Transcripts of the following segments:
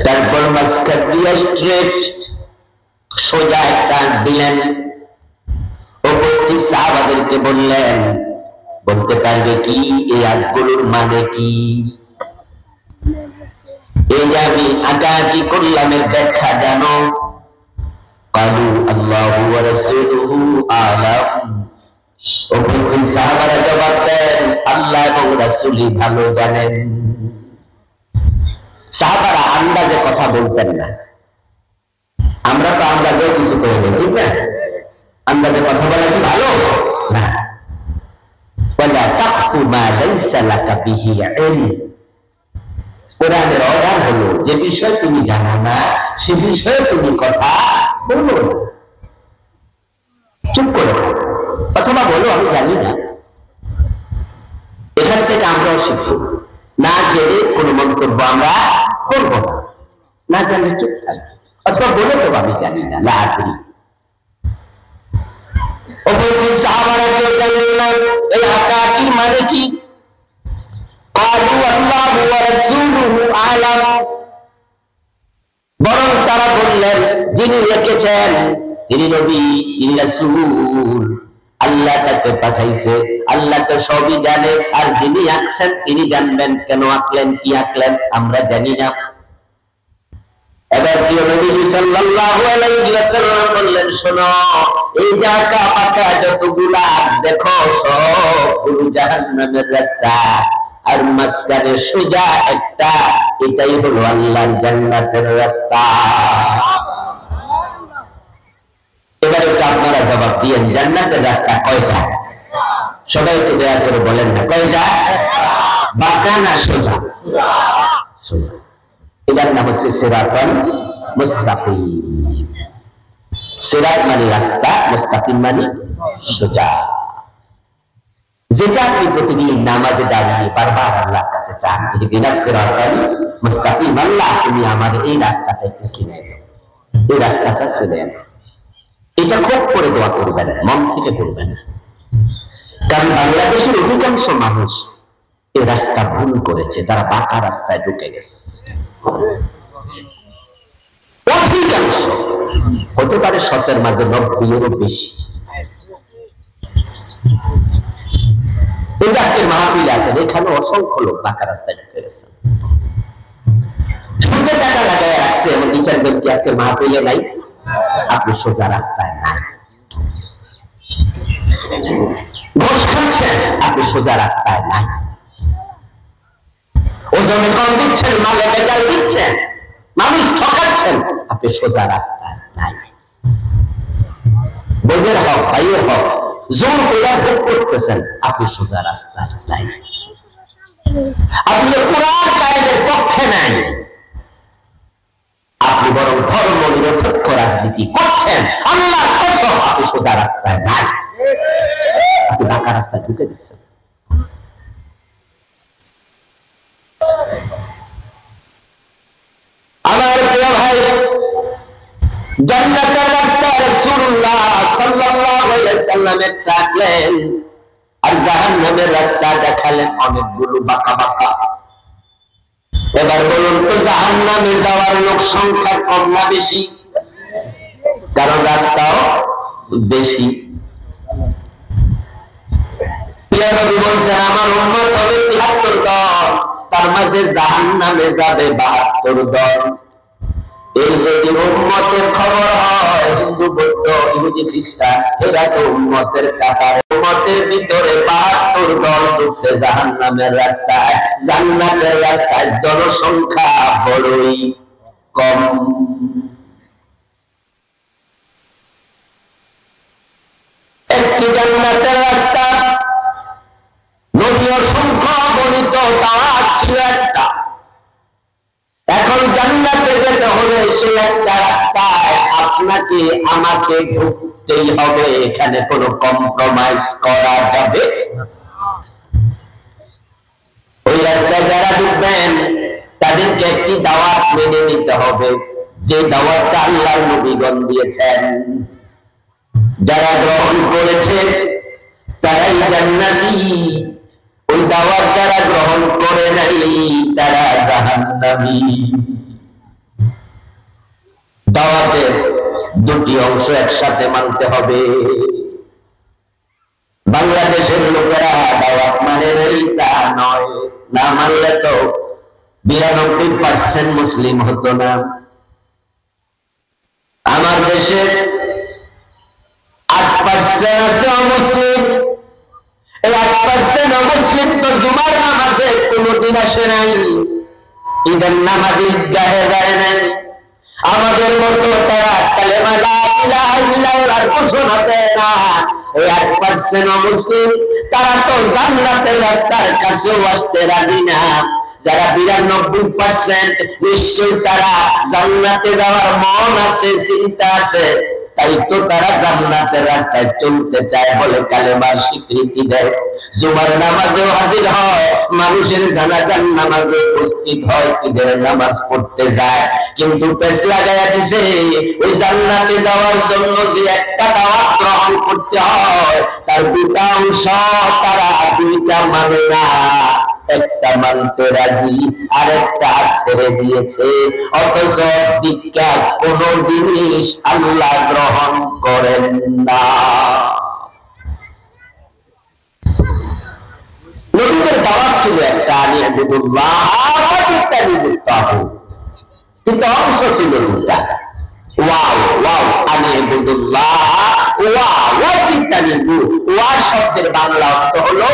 তারপর মাস্কাট দিয়ে স্ট্রেট সোজা একটা দিলেন। উপস্থিত সাহাবাদেরকে বললেন, বলতে পারবে কি এই আয়াতগুলোর মানে কি? এই যে আমি আঁকাআঁকি করলাম এর ব্যাখ্যা জানো? ক্বালু আল্লাহু ওয়া রাসূলুহু আ'লাম। উপস্থিত সাহাবারা জবাব দেন, আল্লাহ এবং রাসূলই ভালো জানেন। সাহাবারা আন্দাজে কথা বলতেন না। আমরা তো আন্দাজে কিছু করে দেই, ঠিক না? আন্দাজে কথা বলা কি ভালো না? ওয়ালা তাকফু মা লাইসা লাকা বিহি ইলম। কোরআনের অর্ডার হলো, যে বিষয় তুমি জানো না সে বিষয়ে তুমি কথা বলো না, চুপ করে অথবা বলো আমি জানি না। এখান থেকে আমরাও শিখব, না জেনে কোনো মন্তব্য আমরা করব না, না জানলে চুপ থাকবো, অথবা বলে দেবো আমি জানি না, লা আদরি। উপস্থিত সাহাবারা কেউ জানেন না এই আয়াতের মানে কি। ক্বালু আল্লাহু ওয়া রাসূলুহু আ'লাম। বরং তারা বললেন, যিনি লিখেছেন তিনি নবী, তিনি রাসূল, আল্লাহ তাকে পাঠাইছে, আল্লাহ তো সবই জানে। আর যিনি আঁকছেন তিনি জানবেন, কেন আঁকলেন, কি আঁকলেন আমরা জানি না। এবার প্রিয় নবী সাল্লাল্লাহু আলাইহি ওয়াসাল্লাম বললেন, শোনো, এই যে আঁকা পাকা যতগুলা দেখো সবগুলো জাহান্নামের রাস্তা, আর মাঝখানে সোজা একটা, এটাই হলো আল্লাহর জান্নাতের রাস্তা। এবার একটু আপনারা জবাব দিয়েন, জান্নাতের রাস্তা কয়টা? সবাই একটু দয়া করে বলেন না, কয়টা? বাঁকা না সোজা? সোজা। এটার নাম হচ্ছে সিরাতাল মুস্তাকিম। সিরাত মানে রাস্তা, মুস্তাকিম মানে সোজা। যেটা আপনি প্রতিদিন নামাজে দাঁড়িয়ে বারবার আল্লাহর কাছে চান, ইহদিনাস সিরাতাল মুস্তাকিম, আল্লাহ তুমি আমার এই রাস্তাটা একটু চিনে দাও, এই রাস্তাটা চিনে দাও। এটা খুব করে দোয়া করবেন, মন থেকে করবেন, কারণ বাংলাদেশের অধিকাংশ মানুষ এই রাস্তা ভুল করেছে, তারা বাঁকা রাস্তায় ঢুকে গেছে। অধিকাংশ, হতে পারে ১০০ মাঝে ৯০-এরও বেশি। এই যে আজকের মাহফিল আছে, এখানে অসংখ্য লোক বাঁকা রাস্তায় ঢুকে গেছে, সুদের টাকা লাগাই রাখছে। এমন বিচারজন কি আজকের মাহফিলে নাই? আপনি সোজা রাস্তায় নাই। ঘুষ খাচ্ছেন, আপনি সোজা রাস্তায় নাই। ওজনে কম দিচ্ছেন, মালে বেজাল দিচ্ছেন, মানুষ ঠকাচ্ছেন, আপনি সোজা রাস্তায় নাই। বোনের হক, ভাইয়ের হক জোর করে ভোগ করতেছেন, আপনি সোজা রাস্তায় নাই। আপনি কোরআন কায়েমের পক্ষে নাই, আপনি বরং ধর্ম নিরপেক্ষ রাজনীতি করছেন। আল্লাহর কসম, আপনি সোজা রাস্তায় নাই, আপনি বাঁকা রাস্তায় ঢুকে দিচ্ছেন। আমার প্রিয় ভাই, জান্নাতের রাস্তা রাসূলুল্লাহ সাল্লাল্লাহু আলাইহি ওয়াসাল্লাম দেখালেন, আর জাহান্নামের রাস্তা দেখালেন অনেকগুলো বাঁকা বাঁকা। এবার বলুন তো, জাহান্নামে যাওয়ার লোক সংখ্যা কম না বেশি? কারণ রাস্তাও বেশি। প্রিয় নবী বলছেন, আমার উম্মত হবে ৭৩ দল, তার মাঝে জাহান্নামে যাবে ৭২ দল। এই যদি উম্মতের খবর হয়, হিন্দু, বৌদ্ধ, ইহুদি, খ্রিস্টান, এরা তো উম্মতের কাতার। উম্মতের ভিতরে ৭২ দল ঢুকছে জাহান্নামের রাস্তায়। জান্নাতের রাস্তায় জনসংখ্যা বড়ই কম। একটি জান্নাতের রাস্তা, নদী অসংখ্য গণিত, তার ছিল একটা। এখন জান্নাতে যেতে হলে সে একটা রাস্তায় আপনাকে আমাকে ঢুকতেই হবে, এখানে কোনো কম্প্রোমাইজ করা যাবে। ওই রাস্তায় যারা ঢুকবেন তাদেরকে একটি দাওয়াত মেনে নিতে হবে, যে দাওয়াতটা আল্লাহর নবীগণ দিয়েছেন। যারা গ্রহণ করেছে তারাই জান্নাতি, ওই দাওয়াত যারা গ্রহণ করে নাই তারা জাহান্নামী। দাওয়াতের দুটি অংশ একসাথে মানতে হবে। বাংলাদেশের লোকেরা দাওয়াত মানে নাই তা নয়, না মানলে তো 92% মুসলিম হতো না। আমার দেশে 8% আছে অমুসলিম। এই 8% অমুসলিম তো জুমার নামাজে কোনোদিন আসে নাই, ঈদের নামাজে ঈদগাহে যায় নাই। আমাদের মতো তারা কালেমা লা ইলাহা ইল্লাল্লাহর ঘোষণা দেয় না। ওই 8% অমুসলিম তারা তো জান্নাতের রাস্তার কাছেও আসতে রাজি না। যারা 92% নিশ্চয় তারা জান্নাতে যাওয়ার মন আছে, চিন্তা আছে, তাই তো তারা জান্নাতের রাস্তায় চলতে চায় বলে কালেমার স্বীকৃতি দেয়। জুমার নামাজেও হাজির হয়, মানুষের জানাজার নামাজে উপস্থিত হয়, ঈদের নামাজ পড়তে যায়, কিন্তু পেছ লাগাইয়া দিছে ওই জান্নাতে যাওয়ার জন্য যে একটা দাওয়াত গ্রহণ করতে হয় তার দুটা অংশ তারা দুইটা মানে না, একটা মানতে রাজি আর একটা ছেড়ে দিয়েছে। অথচ দীক্ষা কোন জিনিস আল্লাহ গ্রহণ করেন না। নবীদের দাওয়াত ছিল একটা, আমি আবুদুল্লাহ কিন্তু অংশ ছিল দুটা। ওয়াও ওয়াও আমি আবুদুল্লাহ ওয়া ওয়া জিতানিবু। ওয়া শব্দের বাংলা অর্থ হলো,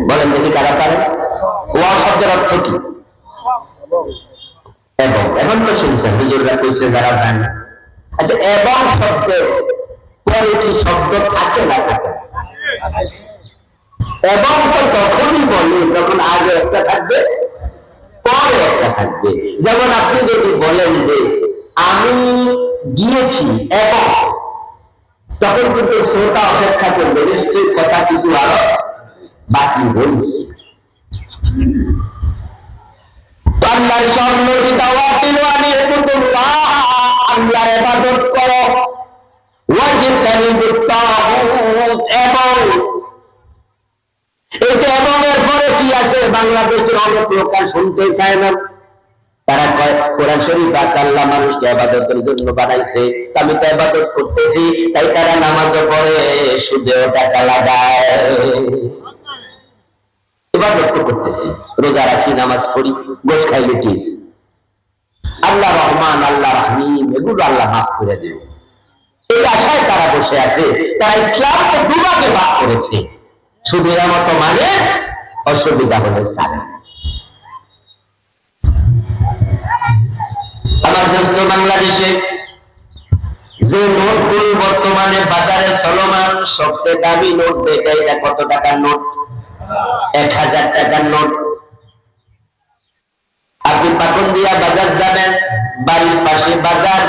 বলেন দেখি কারা পারে? ওয়া শব্দের অর্থ কি? এবং। এখন তো শুনছেন হুজুররা কইছে যারা জানে। আচ্ছা, এবং শব্দের পরে কি শব্দ থাকে না থাকে? এবং তো তখনই বলে যখন আগে একটা থাকবে পরে একটা থাকবে। যেমন আপনি যদি বলেন যে আমি গিয়েছি এবং, তখন কিন্তু শ্রোতা অপেক্ষা করবে নিশ্চয়ই কথা কিছু আরো বাকি রয়েছে। আল্লাহর সব নবী দাওয়াত দিল আমি আল্লাহর ইবাদত করো, ওয়াজিতানিবুত তাগুত। এবং এই যে এবং এর পরে কি আছে? বাংলাদেশের অনেক লোক শুনতে চায় না। তারা কয় কোরআন শরীফ আছে আল্লাহ মানুষকে ইবাদতের জন্য বানাইছে, আমি তো ইবাদত করতেছি, তাই তারা নামাজও পড়ে, সুদেও টাকা লাগায়। ইবাদত তো করতেছি, রোজা রাখি, নামাজ পড়ি, গোশ খাই, লুটিস, আল্লাহ রহমান আল্লাহ রাহিম, এগুলো আল্লাহ মাফ করে দেবে এই আশায় তারা বসে আছে। তারা ইসলামকে দুভাগে ভাগ করেছে, সুবিধা মতো মানে, অসুবিধা হলে সারা। আমার দেশ বাংলাদেশে যে নোটগুলো বর্তমানে বাজারে চলমান, সবচেয়ে দামি নোট যেটা, এটা কত টাকার নোট? 1000 টাকার নোট। আপনি পাকুন্দিয়া বাজার যাবেন, বাড়ির পাশে বাজার,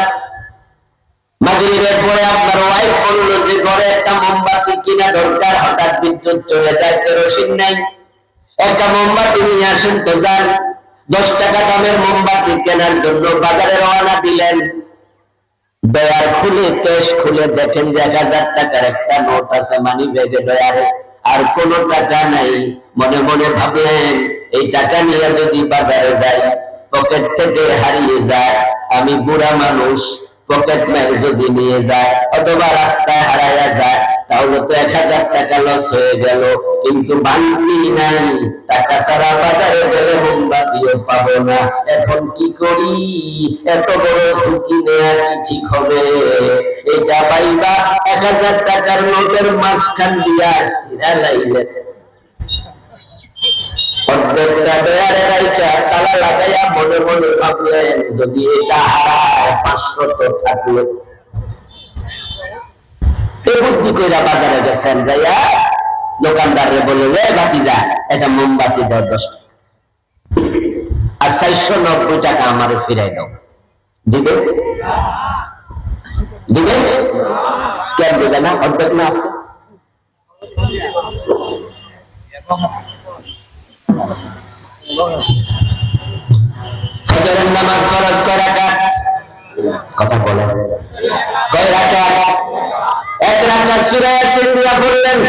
মাগরিবের পরে আপনার ওয়াইফ বলল যে ঘরে একটা মোমবাতি কিনা দরকার, হঠাৎ বিদ্যুৎ চলে যায়, কেরোসিন নাই, একটা মোমবাতি নিয়ে আসেন তো যান। 10 টাকা দামের মোমবাতি কেনার জন্য বাজারে রওনা দিলেন। ডয়ার খুলে, ক্যাশ খুলে দেখেন যে 1000 টাকার একটা নোট আছে মানি ব্যাগে, ডয়ারে আর কোনো টাকা নাই। মনে মনে ভাবলেন এই টাকা নিয়ে যদি বাজারে যাই, পকেট থেকে হারিয়ে যায়, আমি বুড়া মানুষ, পকেট মার যদি নিয়ে যায় অথবা রাস্তায় হারাইয়া যায়, তাহলে তো 1000 টাকা লস হয়ে গেল। কিন্তু বাংলি নাই, টাকা ছাড়া বাজারে গেলে মোমবাতিও পাবো না। এখন কি করি? এত বড় ঝুঁকি নেওয়া কি ঠিক হবে? এটা পাইবা 1000 টাকার নোটের মাঝখান দিয়া সিরা লাইলেন, প্রত্যেকটা ডয়ারে রাইখা তালা লাগাইয়া মনে মনে ভাবলেন যদি এটা হারায় 500 তো থাকলো। এই বুদ্ধি কইরা বাজারে গেছেন, যাইয়া দোকানদারে বলে ভাতিজা এটা মোমবাতি দাও 10 টাকা, আর 490 টাকা আমারে ফিরাই দাও। দিবে? দিবে? কেন দিবে না? অর্ধেক না আছে। ফজরের নামাজ ফরজ কয় রাকাত? কথা বলেন, কয় রাকাত? 1 রাকাত সূরা ইয়াসিন দিয়া পড়লেন,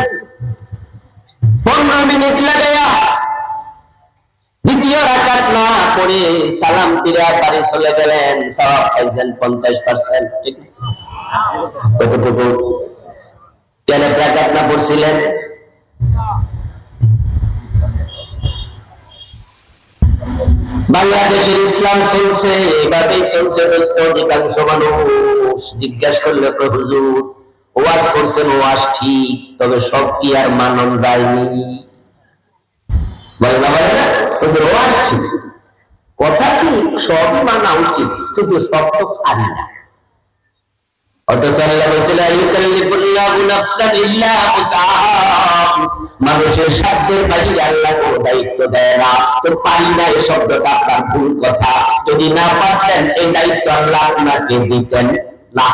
15 মিনিট লাগাইয়া দ্বিতীয় রাকাত না পড়ে সালাম ফিরে বাড়ি চলে গেলেন, সওয়াব পাইছেন 50%। ঠিক কতটুকু? কেন রাকাত না পড়ছিলেন? বাংলাদেশের ইসলাম চলছে এভাবেই চলছে। অধিকাংশ মানুষ জিজ্ঞাসা করলে, হুজুর ওয়াজ করছেন, ওয়াজ ঠিক, তবে সব কি আর মানন যায়নি? বলে না, বলে না, হুজুর ওয়াজ ঠিক, কথা ঠিক, সবই মানা উচিত, কিন্তু সব তো পারি না। অথচ আল্লাহ বলেছেন, ইউকাল্লিফুল্লাহু নাফসান ইল্লা উসআহা, মানুষের সাধ্যের বাইরে আল্লাহ কোনো দায়িত্ব দেয় না। তো পারি না এই শব্দটা আপনার ভুল কথা। যদি না পারতেন এই দায়িত্ব আল্লাহ আপনাকে দিতেন না।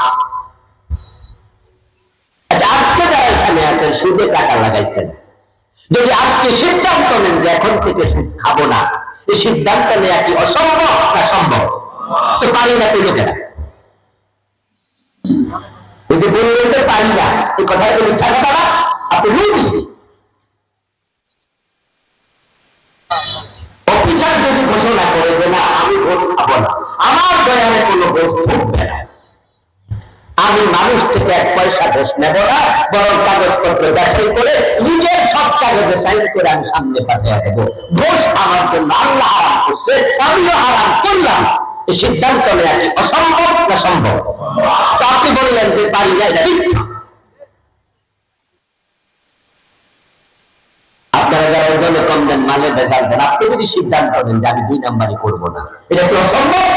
আচ্ছা, আজকে যারা এখানে আছেন সুদে টাকা লাগাইছেন, যদি আজকে সিদ্ধান্ত নেন যে এখন থেকে সুদ খাবো না, এই সিদ্ধান্ত নেওয়া কি অসম্ভব না সম্ভব? তো পারি না তো লোকেরা এই যে বললেন যে পারি না, এই কথাটা মিথ্যা কথা না, আপনি রুটি অফিসার যদি ঘোষণা করে যে না আমি ঘোষ খাবো না, আমার দয়ালে কোনো ঘোষ ঢুকবে না, আমি মানুষ থেকে 1 পয়সা ঘোষ নেব না, বরং কাগজপত্র যাচাই করে নিজের সব কাগজে সাইন করে আমি সামনে পাঠিয়ে দেবো। ঘোষ আমার জন্য আল্লাহ হারাম করছে, আমিও হারাম করলাম, এই সিদ্ধান্ত নেওয়া কি অসম্ভব না সম্ভব? তো আপনি বললেন যে পারি না, এটা মিথ্যা। আপনারা যারা ওজনে কম দেন, মানে বেজাল দেন, আপনি যদি সিদ্ধান্ত নেন যে আমি 2 নাম্বারই করবো না, এটা কি অসম্ভব?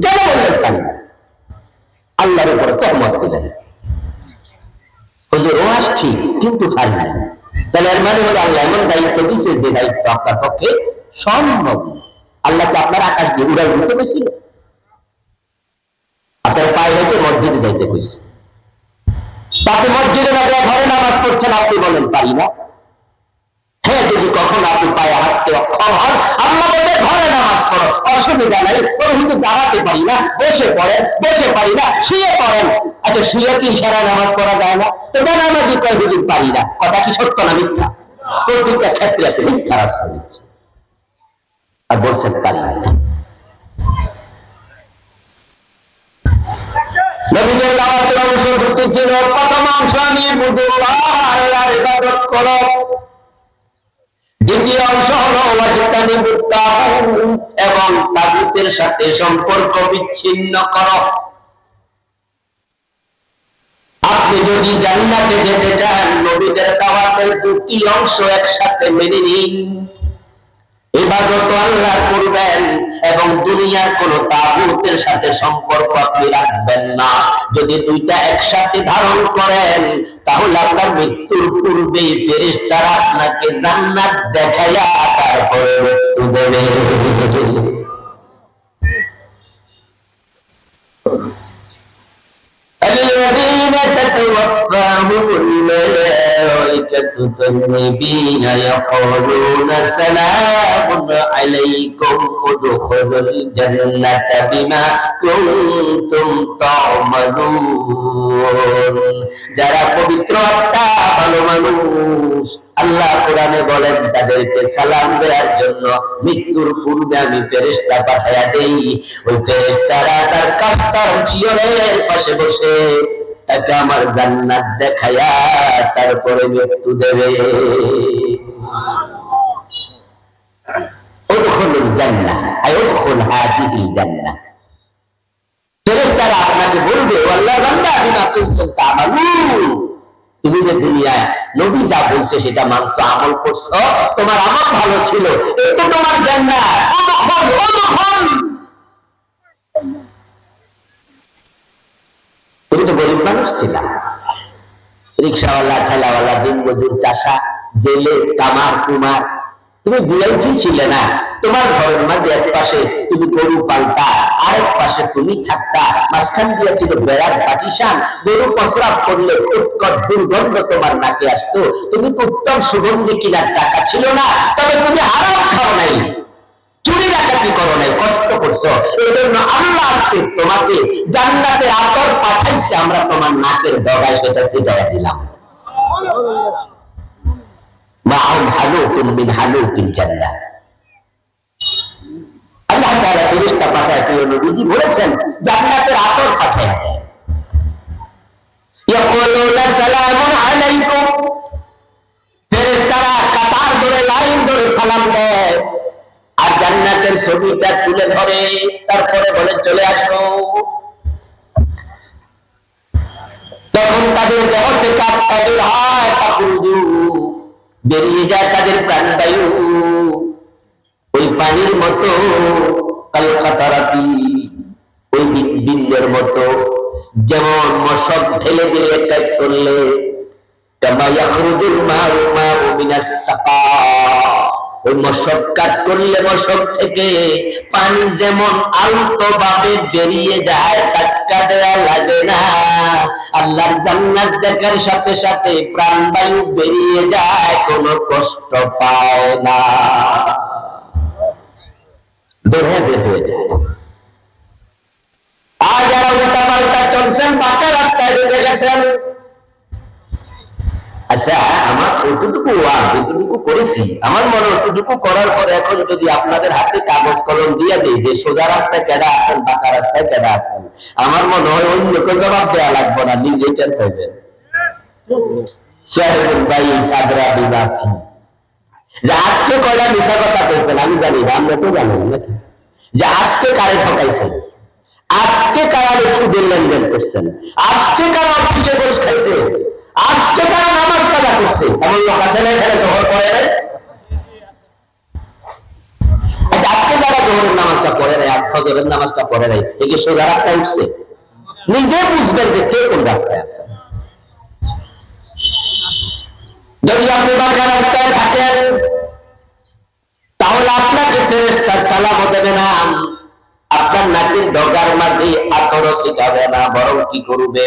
কেন বললেন পারি না? আল্লাহর উপরে তহমত দিলেন, হুজুর ওয়াজ ঠিক কিন্তু পারি না। তাহলে এর মানে হলো আল্লাহ এমন দায়িত্ব দিয়েছে যে দায়িত্ব আপনার পক্ষে সম্ভব। আল্লাহকে আপনার আকাশ দিয়ে উড়াই দিতে গেছিল, আপনার পায়ে হেঁটে মসজিদে যাইতে কইছে, তাকে মসজিদে না গিয়ে ঘরে নামাজ পড়ছেন, আপনি বলেন পারি না। হ্যাঁ, যদি কখনো আপনি পায়ে হাঁটতে অক্ষম হন, আল্লাহ বলে ঘরে নামাজ পড়ো, অসুবিধা নাই, কিন্তু দাঁড়াতে পারি না, বসে পড়েন, বসে পারি না, শুয়ে পড়েন। আচ্ছা, শুয়ে কি ইশারা নামাজ পড়া যায় না? তো বেনামাজি কয় হুজুর পারি না, কথা কি সত্য না মিথ্যা? প্রত্যেকটা ক্ষেত্রে আপনি মিথ্যা রাস্তা দিচ্ছেন আর বলছেন পারি না। নবীদের দাওয়াতের অংশভুক্তি ছিল প্রথম অংশ নিয়ে আল্লাহর ইবাদত করো, দ্বিতীয় অংশ হলো এবং তাগুতের সাথে সম্পর্ক বিচ্ছিন্ন করো। আপনি যদি জান্নাতে যেতে চান, নবীদের দাওয়াতের 2টি অংশ একসাথে মেনে নিন। ইবাদত আল্লাহ করবেন এবং দুনিয়ার কোন তাগুতের সাথে সম্পর্ক আপনি রাখবেন না। যদি 2টা একসাথে ধারণ করেন, তাহলে আপনার মৃত্যুর পূর্বে ফেরেশতারা আপনাকে জান্নাত দেখাইয়া তারপরে মৃত্যু দেবে। الذين تتوفاهم الملائكة طيبين يقولون سلام عليكم ادخلوا الجنة بما كنتم تعملون। যারা পবিত্র আত্মা, ভালো মানুষ, আল্লাহ কোরআনে বলেন তাদেরকে সালাম দেওয়ার জন্য মৃত্যুর পূর্বে আমি ফেরেশতা পাঠাইয়া দেই। ওই ফেরেশতারা তার কাস্তার চিয়রের পাশে বসে তাকে আমার জান্নাত দেখাইয়া তারপরে মৃত্যু দেবে। উদখুলুল জান্নাহ আই উদখুল হাযিহিল জান্নাহ। ফেরেশতারা আপনাকে বলবে, আল্লাহর বান্দা বিমা কুনতুম তা'মালুন, তুমি যে দুনিয়ায় নবী যা বলছে সেটা মানছো, আমল করছো, তোমার আমল ভালো ছিল, এটা তোমার জান্নাত। তুমি তো গরিব মানুষ ছিলা, রিক্সাওয়ালা, ঠেলাওয়ালা, দিনমজুর, চাষা, জেলে, কামার, কুমার, তুমি ভিআইপি ছিলে না। তোমার ঘরের মাঝে এক পাশে তুমি গরু পালতা, আরেক পাশে তুমি থাকতা, মাঝখান দিয়ে ছিল বেড়ার পাটিশান। গরু প্রস্রাব করলে উৎকট দুর্গন্ধ তোমার নাকে আসতো। তুমি উত্তম সুগন্ধি কিনার টাকা ছিল না, তবে তুমি হারাম খাও নাই, চুরি ডাকাতি করো নাই, কষ্ট করছো। এই জন্য আল্লাহ আজকে তোমাকে জান্নাতে আতর পাঠাইছে, আমরা তোমার নাকের ডগায় সেটা ছিটাইয়া দিলাম। মাহুম হানুকুম মিন হানুকিল জান্নাহ। আল্লাহ তাআলা ফেরেশতা পাঠায়, প্রিয় নবীজি বলেছেন জান্নাতের আতর পাঠায়। ইয়াকুলুনা সালামুন আলাইকুম, ফেরেশতারা কাতার ধরে লাইন ধরে সালাম দেয় আর জান্নাতের ছবিটা তুলে ধরে, তারপরে বলে চলে আসো। তখন তাদের দেহ থেকে আত্মা বের হয়, তাখরুজু বেরিয়ে যায় তাদের প্রাণবায়ু ওই পানির মতো, কালকাতারাতি ওই বিন্দুর মতো, যেমন মশক ঢেলে দিয়ে ত্যাগ করলে কামা ইয়াখরুজুল মাউ মিনাস সাকা, ওই মশক কাট করলে মশক থেকে পানি যেমন আলতো ভাবে বেরিয়ে যায়, ধাক্কা দেওয়া লাগে না। আল্লাহর জান্নাত দেখার সাথে সাথে প্রাণবায়ু বেরিয়ে যায়, কোনো কষ্ট পায় না, বের হয়ে যায়। আর যারা উল্টা পাল্টা চলছেন, বাঁকা রাস্তায় ঢুকে গেছেন, আচ্ছা আমার অতটুকু যেটুকু করেছি, আমার মনে অতটুকু করার পরে এখন যদি আপনাদের হাতে কাগজ কলম দিয়ে দিই যে সোজা রাস্তায় কেডা আছেন, বাঁকা রাস্তায় কেডা আছেন, আমার মনে হয় অন্যকে জবাব দেওয়া লাগবে না, নিজেই টের পাইবেন। যে আজকে কয়টা মিশা কথা বলছেন আমি জানি না, আমরা তো জানি নাকি, যে আজকে কারে ঠকাইছেন, আজকে কারা সুদের লেনদেন করছেন, আজকে কারা অফিসে ঘুষ খাইছে, আজকে কারা নামাজ কাজা করছে, এমন লোক আছে না এখানে জোহর পড়ে নাই? আজকে যারা জোহরের নামাজটা পড়ে নাই, ফজরের নামাজটা পড়ে নাই, এই যে সোজা রাস্তায় উঠছে, নিজে বুঝবেন যে কে কোন রাস্তায় আছে। যদি আপনি বাঁকা রাস্তায় থাকেন তাহলে আপনাকে ফেরেশতা সালামও দেবে না, আপনার নাকের ডগার মাঝে আতরও ছিটাবে না, বরং কি করবে,